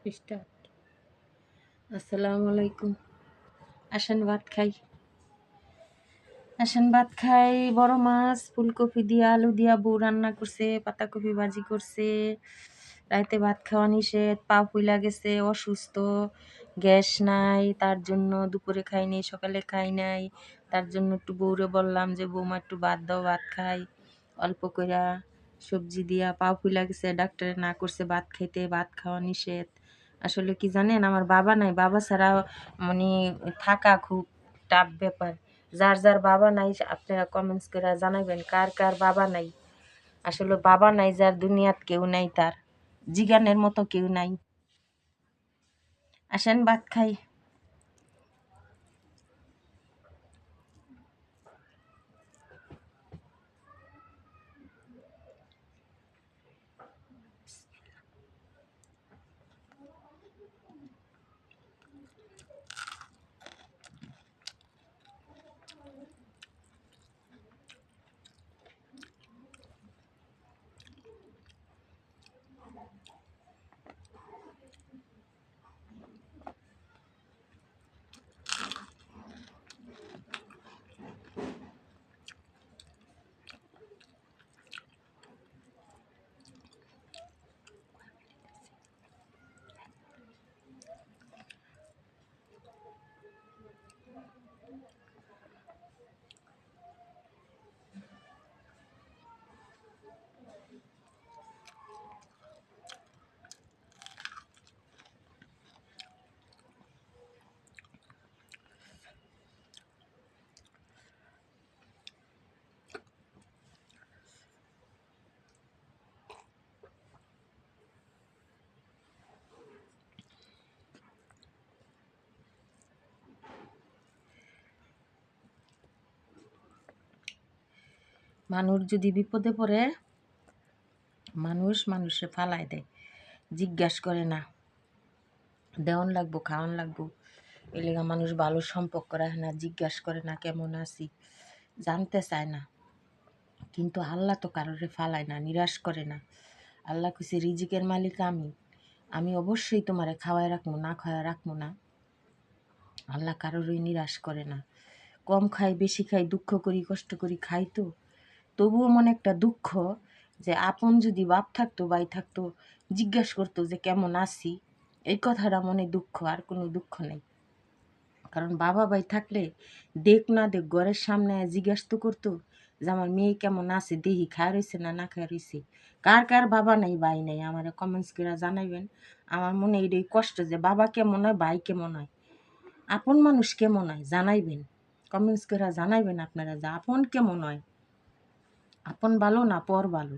Start. আসসালামু আলাইকুম। আসেন ভাত খাই, আসেন ভাত খাই। বড় মাছ ফুলকপি দিয়া আলু দিয়া বউ রান্না করছে, পাতাকপি ভাজি করছে। রাইতে ভাত খাওয়া নিষেধ, পা ফুইলা গেছে, অসুস্থ, গ্যাস নাই, তার জন্য দুপুরে খাইনি, সকালে খাই নাই। তার জন্য একটু বউরে বললাম যে বৌমা একটু ভাত দাও, ভাত খাই অল্প কইরা সবজি দিয়া। পা ফুইলা গেছে, ডাক্তারে না করছে ভাত খাইতে, ভাত খাওয়া নিষেধ। আসলে কি জানেন, আমার বাবা নাই, বাবা ছাড়া মানে থাকা খুব টাফ ব্যাপার। যার যার বাবা নাই আপনারা কমেন্টস করে জানাবেন কার কার বাবা নাই। আসলে বাবা নাই যার, দুনিয়াত কেউ নাই তার, জিগানের মতো কেউ নাই। আসেন ভাত খাই। মানুষ যদি বিপদে পড়ে, মানুষে ফালায় দেয়, জিজ্ঞাসা করে না দেওয়ান লাগবো, খাওয়ান লাগবো। এলাকা মানুষ ভালো সম্পর্ক রাখে না, জিজ্ঞাসা করে না কেমন আছি, জানতে চায় না। কিন্তু আল্লাহ তো কারোরে ফালায় না, নিরাশ করে না। আল্লাহ কইছে রিজিকের মালিক আমি, আমি অবশ্যই তোমারে খাওয়ায় রাখবো, না খাওয়ায় রাখবো না। আল্লাহ কারোরই নিরাশ করে না। কম খাই বেশি খাই, দুঃখ করি কষ্ট করি খাই, তো তবুও মনে একটা দুঃখ যে আপন যদি বাপ থাকতো, ভাই থাকতো, জিজ্ঞাসা করতো যে কেমন আছি, এই কথাটা মনে দুঃখ, আর কোনো দুঃখ নেই। কারণ বাবা ভাই থাকলে দেখ না দেখ ঘরের সামনে জিজ্ঞাসা তো করতো যে আমার মেয়ে কেমন আছে, দেহি খায় রয়েছে না না খায় রয়েছে। কার কার বাবা নাই ভাই নাই আমার কমেন্টস করে জানাইবেন। আমার মনে এটাই কষ্ট যে বাবা কেমন হয়, ভাই কেমন হয়, আপন মানুষ কেমন হয় জানাইবেন। কমেন্টস করে জানাইবেন আপনারা যে আপন কেমন হয়, আপন ভালো না পর ভালো।